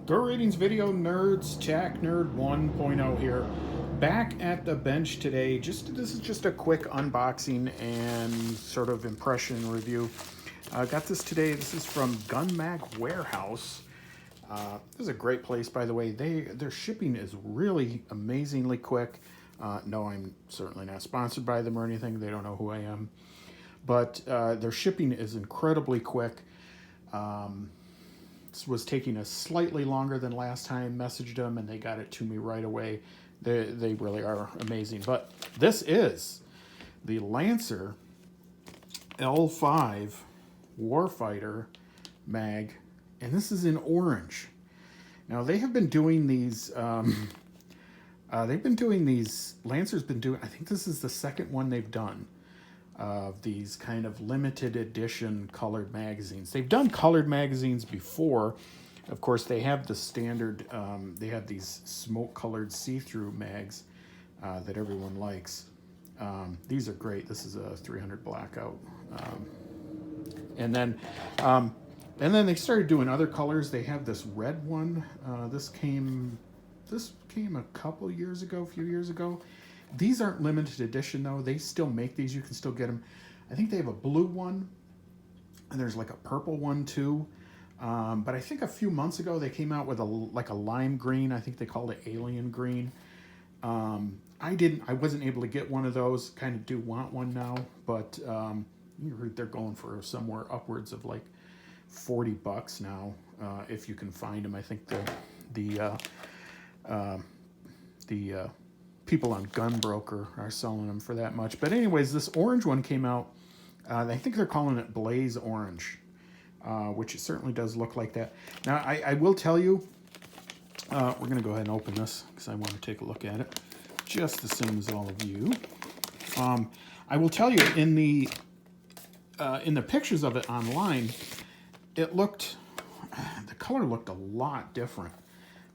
Go Ratings Video Nerds, Tech Nerd 1.0 here. Back at the bench today. This is just a quick unboxing and sort of impression review. Got this today. This is from Gun Mag Warehouse. This is a great place, by the way. Their shipping is really amazingly quick. No, I'm certainly not sponsored by them or anything. They don't know who I am. But their shipping is incredibly quick. This was taking us slightly longer than last time. Messaged them and they got it to me right away. They really are amazing. But this is the Lancer L5 Warfighter mag, and this is in orange. Now they have been doing these. Lancer's been doing. I think this is the second one they've done of these kind of limited edition colored magazines. They've done colored magazines before. Of course, they have the standard, they have these smoke-colored see-through mags that everyone likes. These are great. This is a 300 blackout. And then they started doing other colors. They have this red one. This came a couple years ago, a few years ago. These aren't limited edition though. They still make these. You can still get them. I think they have a blue one, and there's like a purple one too. But I think a few months ago they came out with a lime green. I think they called it alien green. I wasn't able to get one of those. Kind of do want one now, but they're going for somewhere upwards of like $40 now, if you can find them. I think the people on Gunbroker are selling them for that much. But anyways, this orange one came out. I think they're calling it Blaze Orange, which it certainly does look like that. Now, I will tell you, we're going to go ahead and open this because I want to take a look at it, just the same as all of you. I will tell you, in the pictures of it online, the color looked a lot different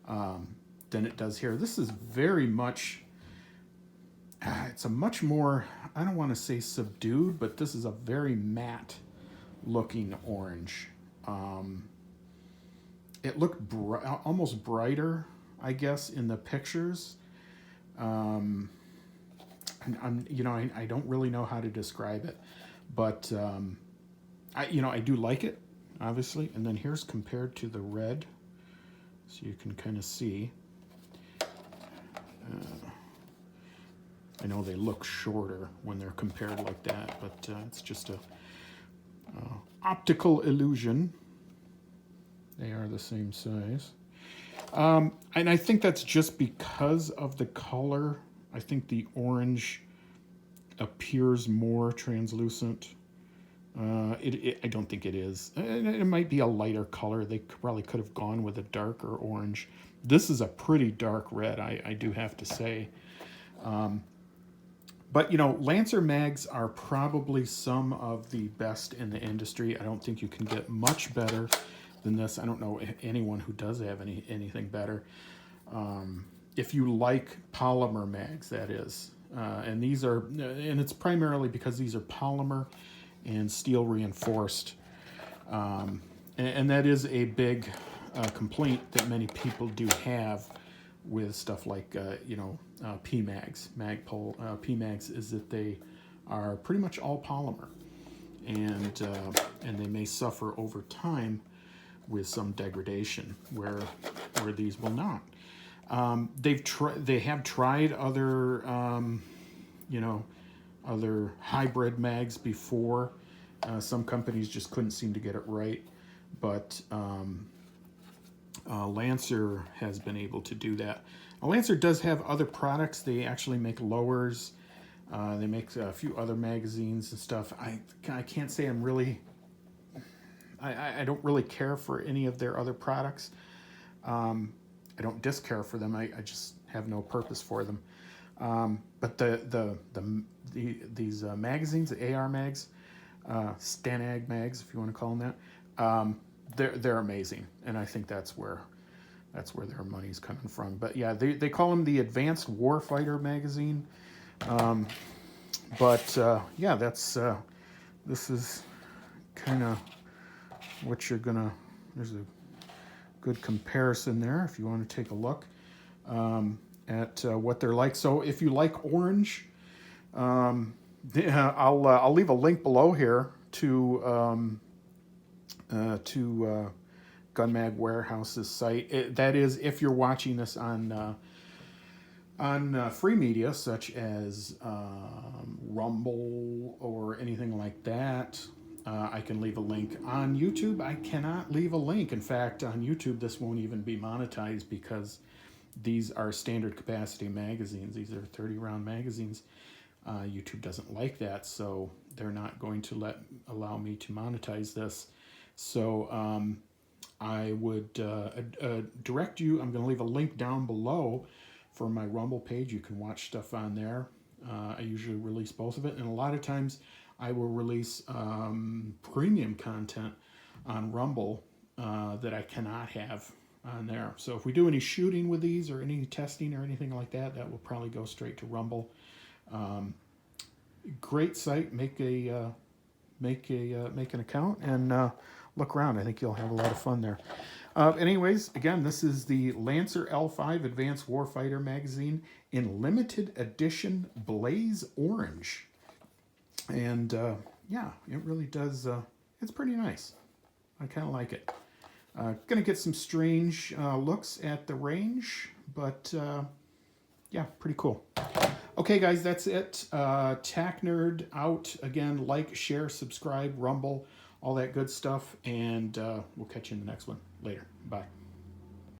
than it does here. This is very much... it's a much more, I don't want to say subdued, but this is a very matte looking orange. It looked almost brighter, I guess, in the pictures. I don't really know how to describe it, but I do like it, obviously. And then here's compared to the red, so you can kind of see. I know they look shorter when they're compared like that, but it's just a optical illusion. They are the same size. And I think that's just because of the color. I think the orange appears more translucent. I don't think it is. It might be a lighter color. They probably could have gone with a darker orange. This is a pretty dark red, I do have to say. But, Lancer mags are probably some of the best in the industry. I don't think you can get much better than this. I don't know anyone who does have anything better. If you like polymer mags, that is. And it's primarily because these are polymer and steel reinforced. And that is a big complaint that many people do have with stuff like, PMags, Magpul, PMags, is that they are pretty much all polymer, and they may suffer over time with some degradation where these will not. They have tried other other hybrid mags before. Some companies just couldn't seem to get it right, but Lancer has been able to do that. Lancer does have other products. They actually make lowers. They make a few other magazines and stuff. I can't say I'm really... I don't really care for any of their other products. I don't discare for them. I just have no purpose for them. But these magazines, the AR mags, Stanag mags, if you want to call them that, they're amazing, and I think that's where their money's coming from. But yeah, they call them the Advanced Warfighter magazine. Yeah, this is kind of what you're gonna. There's a good comparison there if you want to take a look at what they're like. So if you like orange, I'll leave a link below here to Gun Mag Warehouse's site. That is, if you're watching this on free media such as Rumble or anything like that. I can leave a link. On YouTube, I cannot leave a link. In fact, on YouTube, this won't even be monetized because these are standard capacity magazines. These are 30-round magazines. YouTube doesn't like that, so they're not going to allow me to monetize this. So I would direct you. I'm going to leave a link down below for my Rumble page. You can watch stuff on there. I usually release both of it, and a lot of times I will release premium content on Rumble that I cannot have on there. So if we do any shooting with these or any testing or anything like that, that will probably go straight to Rumble. Great site. Make an account and look around. I think you'll have a lot of fun there. Anyways, again, this is the Lancer L5 Advanced Warfighter magazine in limited edition Blaze Orange. And yeah, it really does. It's pretty nice. I kind of like it. Gonna get some strange looks at the range, but yeah, pretty cool. Okay, guys, that's it. Tac Nerd out. Again, like, share, subscribe, Rumble, all that good stuff. And we'll catch you in the next one. Later. Bye.